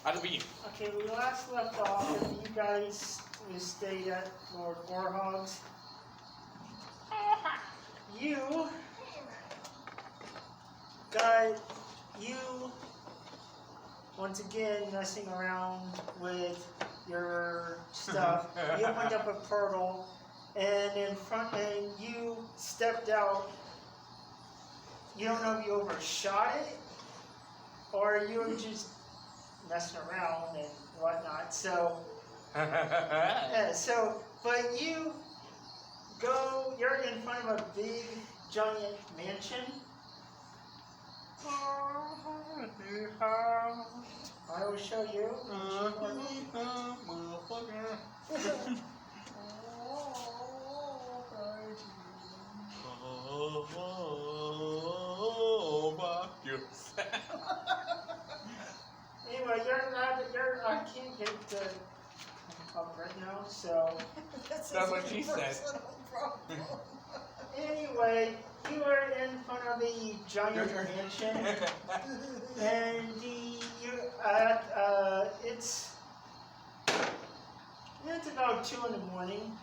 Ada bean. Okay, we last left off and you guys stayed at Lord Warhog's. You got once again messing around with your stuff. You opened up a portal and you stepped out. You don't know if you overshot it or you were just messing around and whatnot. So, but you're in front of a big, giant mansion. I will show you. Anyway, I can't get up right now, so. That's what she said. Anyway, you are in front of a giant mansion, and it's about 2 in the morning.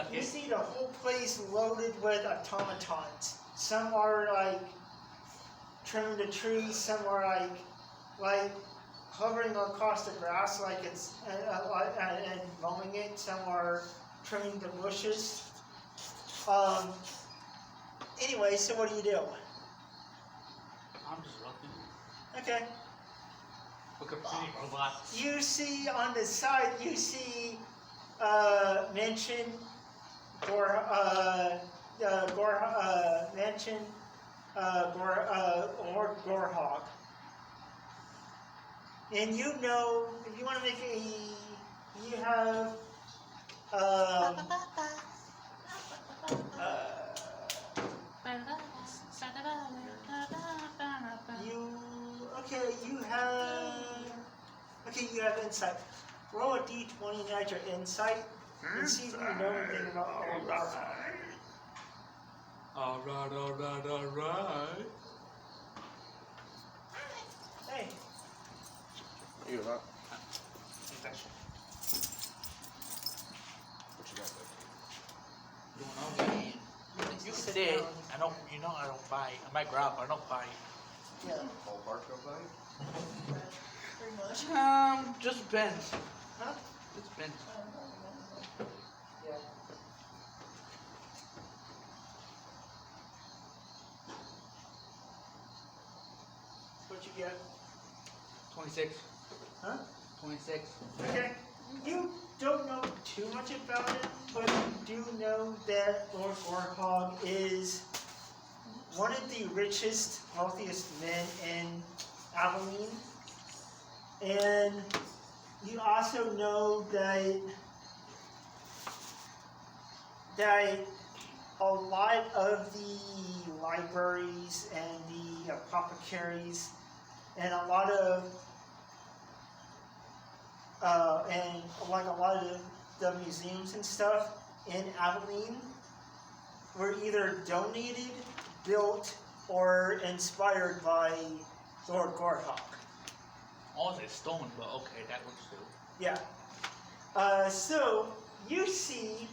You see the whole place loaded with automatons. Some are like trimming the trees, some are like hovering across the grass like it's and mowing it. Some are trimming the bushes. Anyway, so what do you do? I'm just looking. Okay. Look at pretty robots. You see on the side, you see mansion Lord Gorhog. And you know, if you want to make you have you have insight. Roll a d20 and add your insight and see if you know anything about Lord Gorhog. Alright. Hey. You huh? What you got there? You did. I don't buy. I might grab, but I don't buy. Yeah. Ballpark don't buy? Pretty much. Just depends. Huh? Just depends. Yeah. What you get? 26. Huh? 26. Okay. You don't know too much about it, but you do know that Lord Gorhog is one of the richest, wealthiest men in Abilene. And you also know that a lot of the libraries and the apothecaries and a lot of the museums and stuff in Abilene were either donated, built, or inspired by Lord Gorhog. All is stolen, but okay, that works too. Yeah. So you see,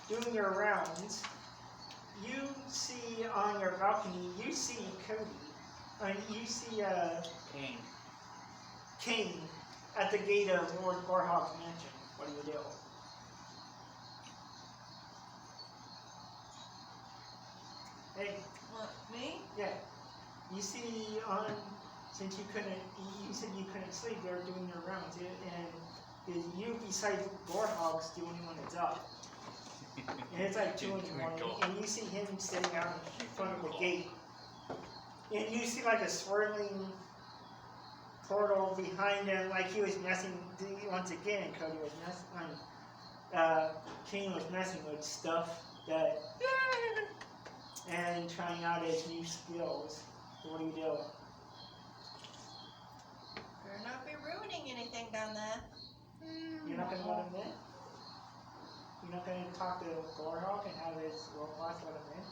doing your rounds, you see on your balcony, you see Cody. You see Kane at the gate of Lord Gorhog's mansion. What do you do? Hey. What, me? Yeah. You see since you said you couldn't sleep, they were doing your rounds, and you besides Gorhog's the only one that's up. And it's like 2 in the morning, and you see him sitting out in front of the gate. And you see like a swirling portal behind him, like he was messing, once again, Cody was Kane was messing with stuff and trying out his new skills. So what do you do? Better not be ruining anything down there. You're not going to let him in? You're not going to talk to Gorhog and have his robots let him in?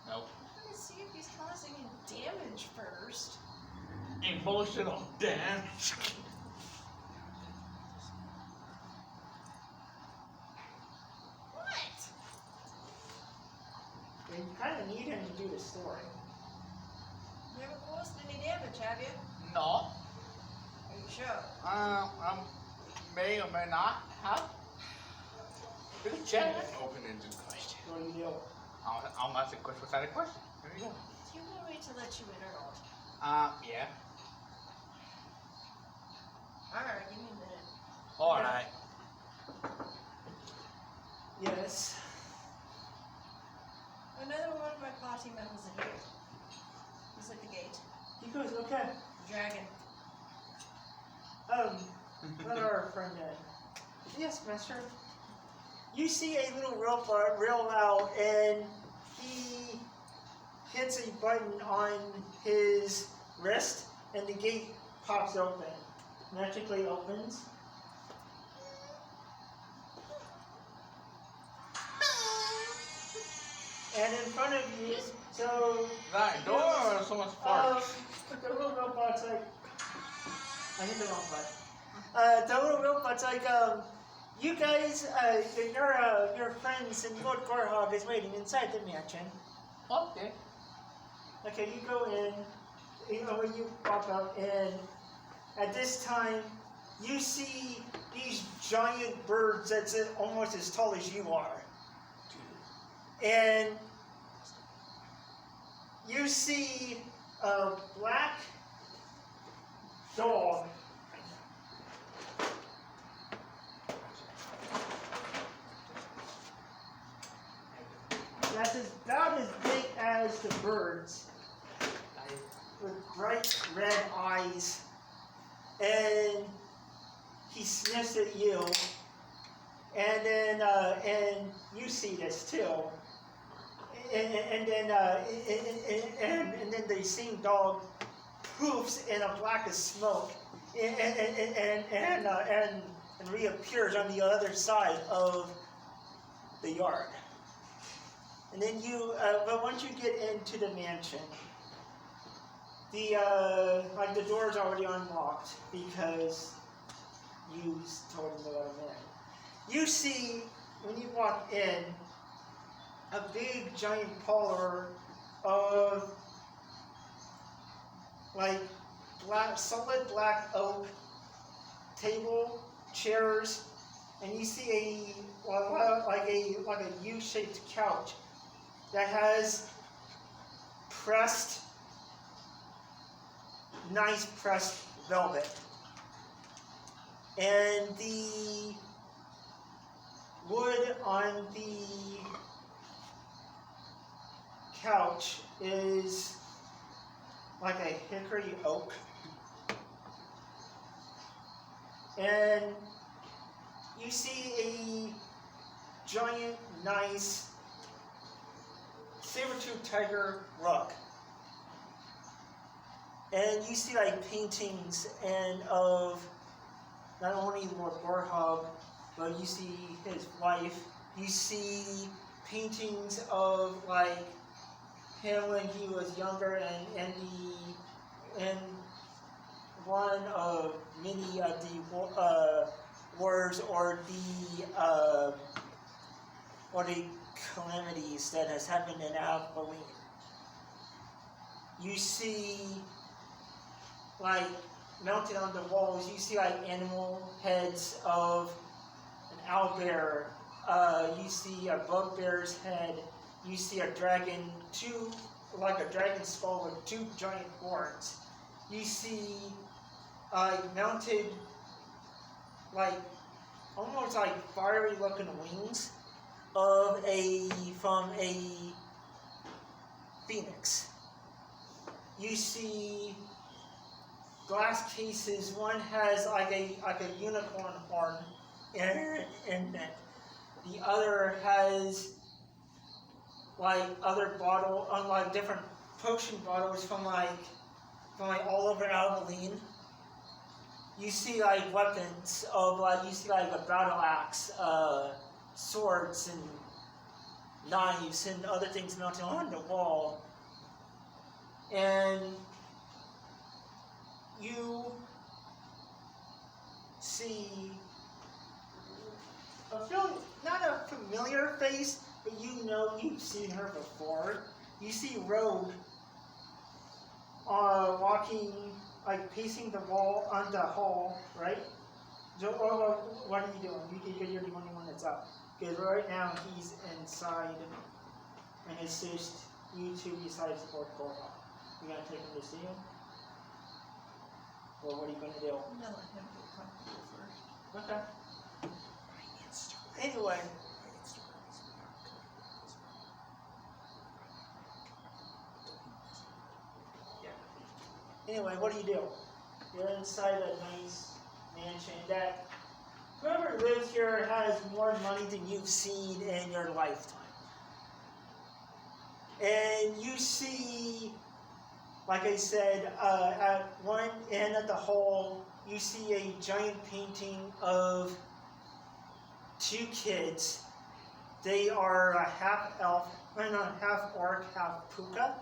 Nope. I'm trying to see if he's causing any damage first. Emotional damage. What? And you kind of need him to do the story. You haven't caused any damage, have you? No. Are you sure? I may or may not have. You can check. Open-ended question. What do you do? I'm asking question without a question. There you go. Do you want me to let you in or not? Yeah. Alright, give me a minute. Alright. Yes. Another one of my party members in here. He's at the gate. He goes, okay. Dragon. Let our friend in. Yes, master. You see a little robot real loud, and he hits a button on his wrist, and the gate pops open. Magically opens. And in front of you, so That door or someone's fart? the little robot's like, I hit the wrong button. The little robot's like, you guys, your friends and Lord Gorhog is waiting inside the mansion. Okay. Okay, you go in, you pop out, and at this time, you see these giant birds that's almost as tall as you are. And you see a black dog that's about as big as the birds, with bright red eyes, and he sniffs at you, and then and you see this too, and then the same dog poofs in a black of smoke, and reappears on the other side of the yard. And then you, but once you get into the mansion, the door's already unlocked because you told him to let him in. You see, when you walk in, a big giant parlor of like solid black oak table, chairs, and you see like a U-shaped couch that has nice pressed velvet. And the wood on the couch is like a hickory oak. And you see a giant, nice saber-tooth tiger rug. And you see like paintings of not only Lord Gorhog, but you see his wife. You see paintings of like him when he was younger, and one of many of the wars or the calamities that has happened in Abilene. You see, like, mounted on the walls, you see like animal heads of an owlbear. You see a bugbear's head. You see a dragon, like a dragon skull with two giant horns. You see mounted, like, almost like fiery looking wings from a phoenix. You see glass cases. One has like a unicorn horn in it. The other has like other like different potion bottles from all over Abilene. You see like weapons of you see like a battle axe, swords and knives and other things mounted on the wall. and you see not a familiar face, but you know you've seen her before. You see Rogue walking, like pacing the wall on the hall, right? So, what are you doing? You're the only one that's up. Because right now he's inside, and it's just you two besides the fourth Gorhawk. You gonna take him to see him? Or what are you gonna do? I'm gonna let him get comfortable first. Okay. Anyway. Anyway, what do you do? You're inside a nice mansion that whoever lives here has more money than you've seen in your lifetime. And you see, like I said, at one end of the hall, you see a giant painting of two kids. They are a half elf, half orc, half puka.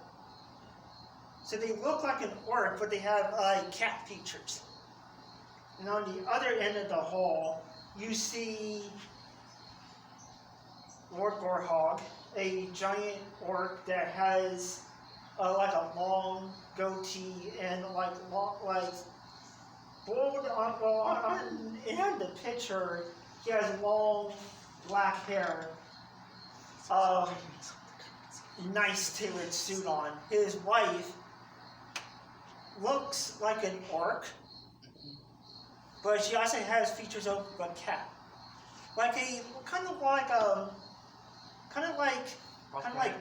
So they look like an orc, but they have cat features. And on the other end of the hall, you see Lord Gorhog, a giant orc that has like a long goatee and bold in the picture, he has long black hair, nice tailored suit on. His wife looks like an orc, but she also has features of a cat, like a kind of like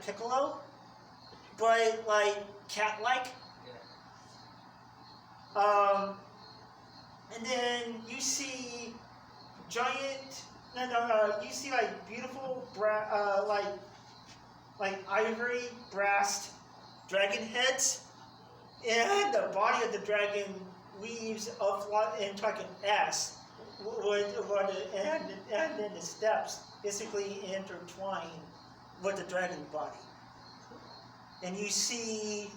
Piccolo, but like cat-like. And then you see you see like beautiful like ivory brass dragon heads, and the body of the dragon weaves into like an S, and then the steps basically intertwine with the dragon body. And you see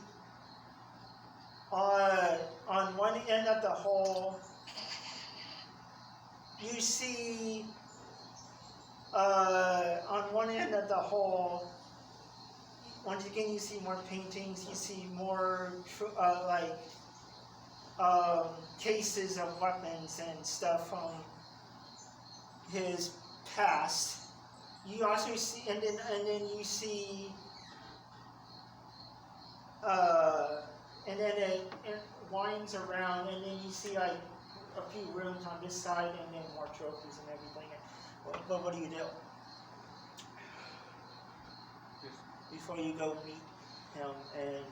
on one end of the hall, you see on one end of the hall, once again you see more paintings, you see more cases of weapons and stuff from his past. You also see, and then you see, and then it winds around, and then you see like a few rooms on this side, and then more trophies and everything. But what do you do before you go meet him and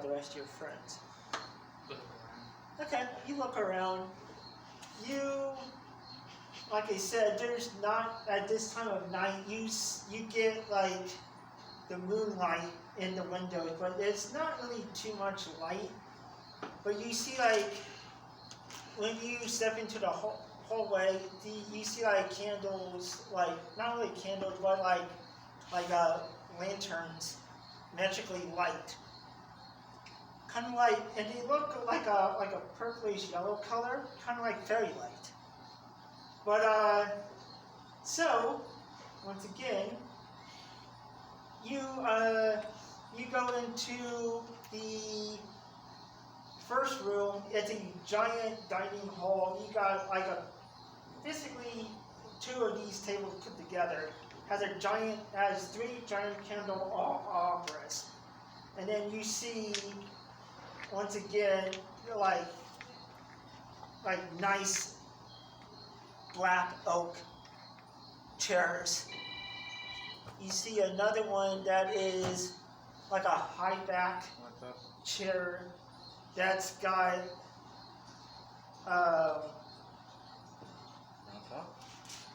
the rest of your friends? Look around. Okay, you look around. Like I said, there's not, at this time of night, you get like the moonlight in the windows, but it's not really too much light. But you see like, when you step into the hallway, you see like candles, like, not really candles, but like lanterns, magically light. Kind of like, and they look like a purplish yellow color, kind of like fairy light. But, so, once again, you go into the first room. It's a giant dining hall. You got basically two of these tables put together. Has three giant candelabras. And then you see, once again, like nice black oak chairs. You see another one that is like a high back chair that's got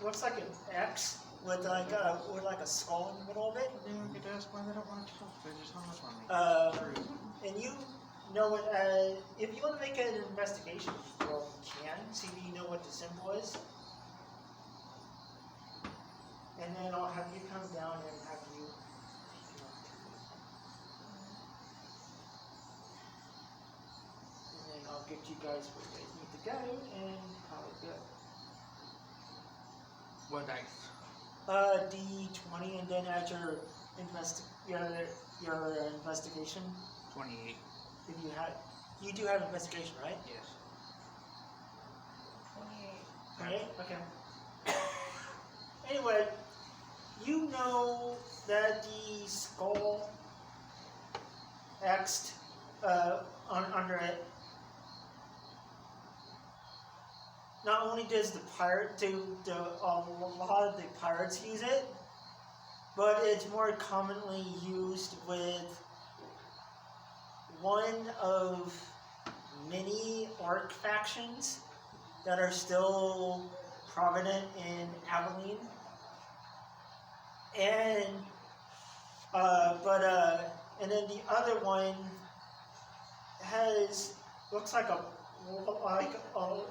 looks like an X with like a skull in the middle of it. They don't get to ask why they don't want to talk. They just hung up on me. And you know it, if you want to make an investigation roll, you can. See if you know what the symbol is. And then I'll have you come down and have you. you guys where you guys need to go and call it good. What dice? D20, and then add your investigation. 28. If you do have investigation, right? Yes. 28. Right? Okay. Anyway, you know that the skull X'd under it. Not only does a lot of the pirates use it, but it's more commonly used with one of many orc factions that are still prominent in Abilene. And and then the other one looks like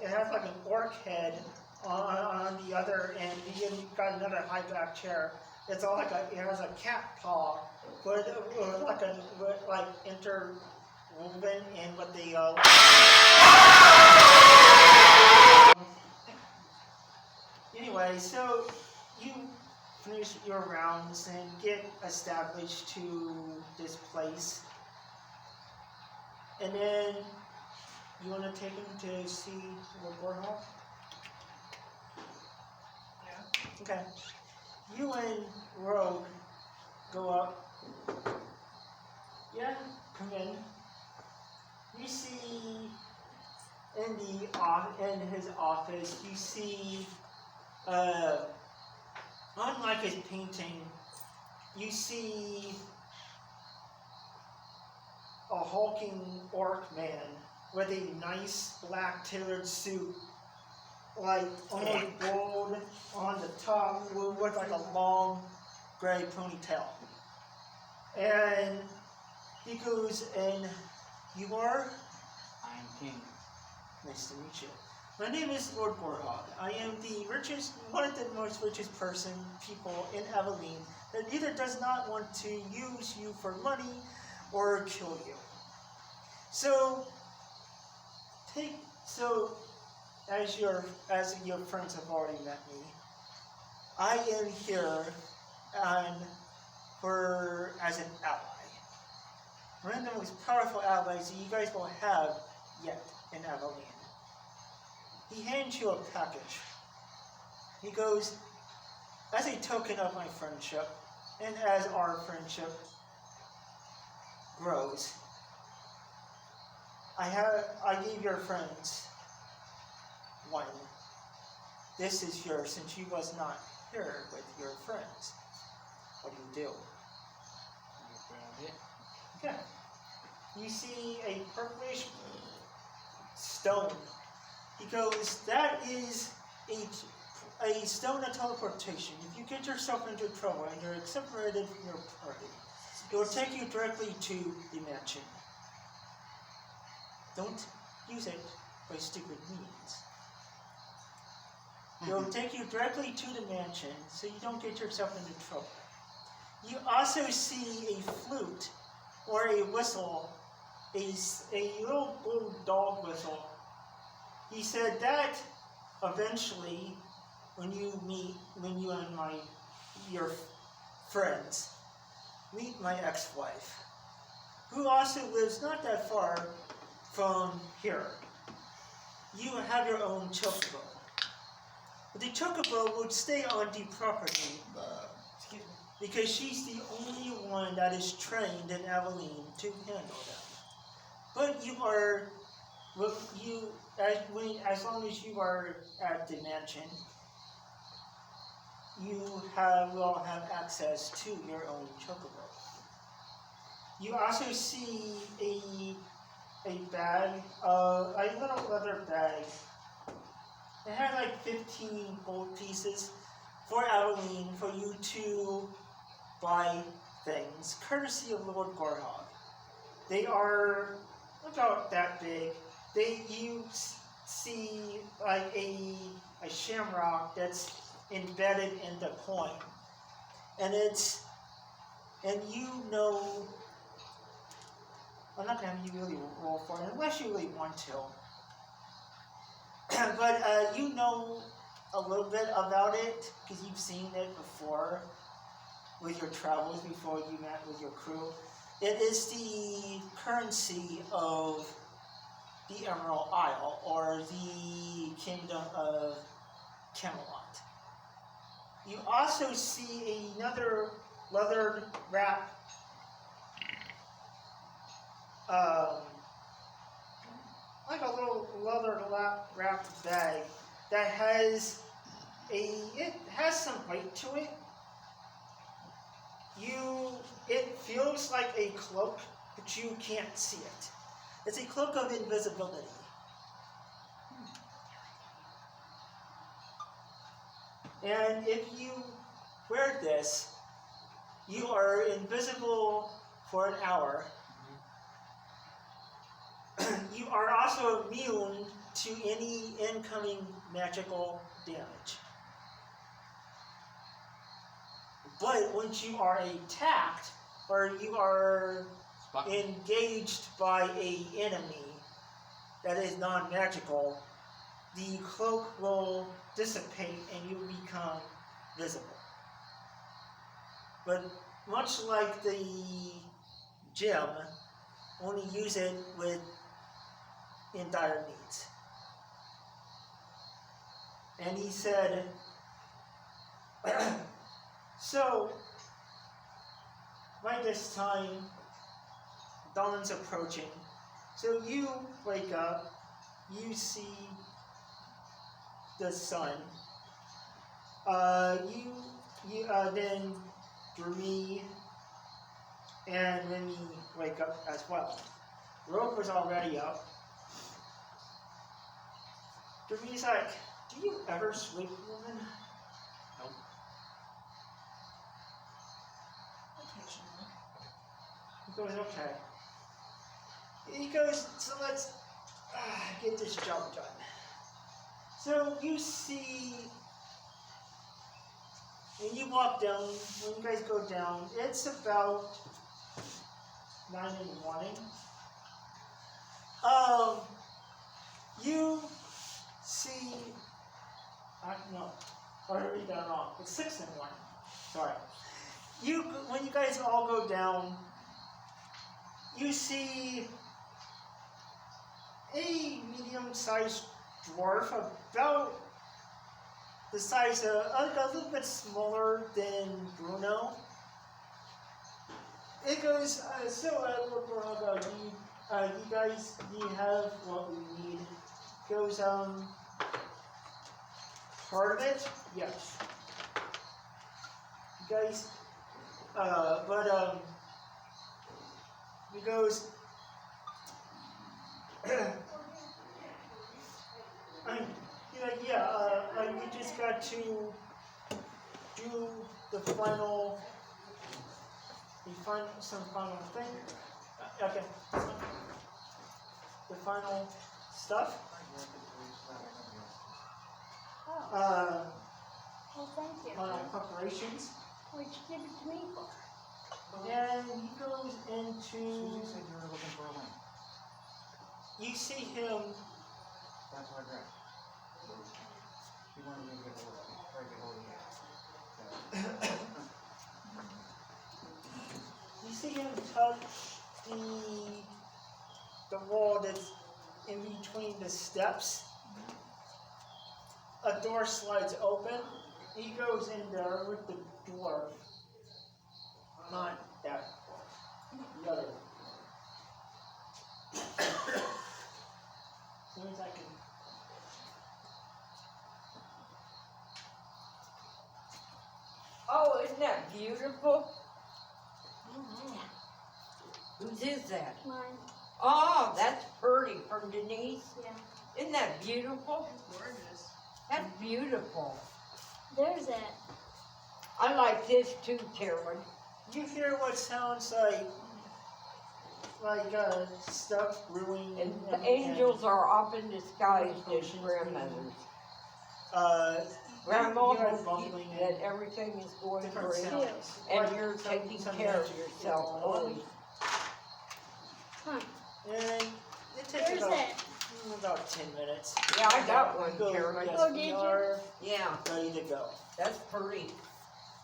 it has like an orc head on the other end. You've got another high back chair. It's all it has a cat paw, but like interwoven in what the Anyway, so you finish your rounds and get established to this place. And then you want to take him to see Lord Warhol? Yeah. Okay. You and Rogue go up. Yeah, come in. You see in his office, you see unlike his painting, you see a hulking orc man with a nice black tailored suit, like only gold on the top, with like a long gray ponytail. And he goes, and you are? I'm king. Nice to meet you. My name is Lord Gorhog. I am one of the most richest people in Abilene that either does not want to use you for money or kill you. So, as your friends have already met me, I am here as an ally. One of the most powerful allies that you guys will have yet in Abilene. He hands you a package. He goes, as a token of my friendship, and as our friendship grows, I gave your friends one. This is yours, since you was not here with your friends. What do you do? Okay. You see a purplish stone. He goes, that is a stone of teleportation. If you get yourself into trouble and you're separated from your party, it will take you directly to the mansion. Don't use it by stupid means. It will take you directly to the mansion so you don't get yourself into trouble. You also see a flute or a whistle, a little blue dog whistle. He said that eventually, when you and your friends meet my ex-wife, who also lives not that far from here, you have your own chocobo. But the chocobo would stay on the property because she's the only one that is trained in Abilene to handle them. But you are, as long as you are at the mansion, you will have access to your own chocobo. You also see a bag, a little leather bag. It had like 15 gold pieces for Abilene for you to buy things, courtesy of Lord Gorhog. They are about that big. You see like a shamrock that's embedded in the coin, and you know, I'm not gonna have you really roll for it unless you really want to, but you know a little bit about it because you've seen it before with your travels before you met with your crew. It is the currency of the Emerald Isle, or the Kingdom of Camelot. You also see another leather wrap, like a little leather wrapped bag that has it has some weight to it. It feels like a cloak, but you can't see it. It's a cloak of invisibility. And if you wear this, you are invisible for an hour. You are also immune to any incoming magical damage. But once you are attacked, or you are engaged by an enemy that is non-magical, the cloak will dissipate and you become visible. But much like the gem, only use it in dire needs. And he said, so, by this time, dawn's approaching. So you wake up, you see the sun. Then Drumi and Remy wake up as well. Roper's already up. Drumi's like, do you ever sleep, woman? Nope. He goes, okay. He goes, so let's get this job done. So you see, when you walk down, when you guys go down, it's about 9 in the morning. You see, no, I already done wrong. It's 6 in the morning. Sorry. When you guys all go down, you see a medium-sized dwarf, about the size of, a little bit smaller than Bruno. It goes, you guys, you have what we need. Goes, part of it? Yes. You guys, he goes, we just got to do some final thing. Okay. The final stuff. Oh, well, thank you. Final preparations. What'd you give it to me for? And he goes into. Susie said you were looking for a link. You see him. That's what I grabbed. She wanted me to get hold of it. Try to get hold of it. You see him touch the wall that's in between the steps. A door slides open. He goes in there with the dwarf. Not that. The other. As soon as I can. Oh, isn't that beautiful? Whose is that? Mine. Oh, that's pretty from Denise. Yeah. Isn't that beautiful? Gorgeous. That's beautiful. There's that. I like this too, Carolyn. You hear what sounds like stuff brewing. And the angels are often disguised as grandmothers. Grandma you're will bumbling keep that everything is going different great. sounds. And Like you're some- taking some care of magic yourself going on. always. Huh. And it takes There's about that. about 10 minutes. Yeah, I got one, Go, Caroline. yes, Oh, we did you? are Yeah, ready to go. that's pretty.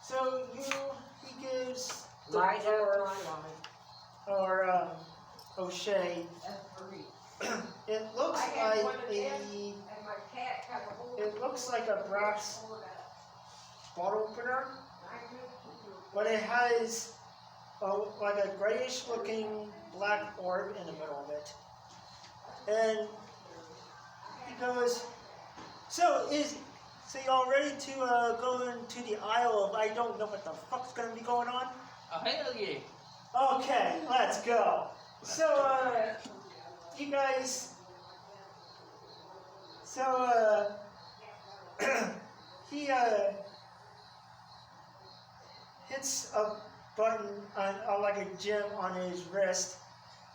So he gives the Light after dwarf, my line. or O'Shea, That's pretty. it looks I had like one of them. a, And my cat got a hold of it looks like a brass bottle opener, but it has like a grayish looking black orb in the middle of it. And he goes, so y'all ready to go into the aisle of I don't know what the fuck's gonna be going on? Oh, hell yeah. Okay, let's go. So, you guys, so, he, hits a button on like a gem on his wrist,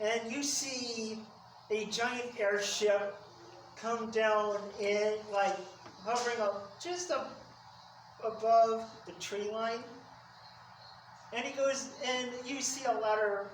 and you see a giant airship come down in, like, hovering up just above the tree line. And he goes, and you see a ladder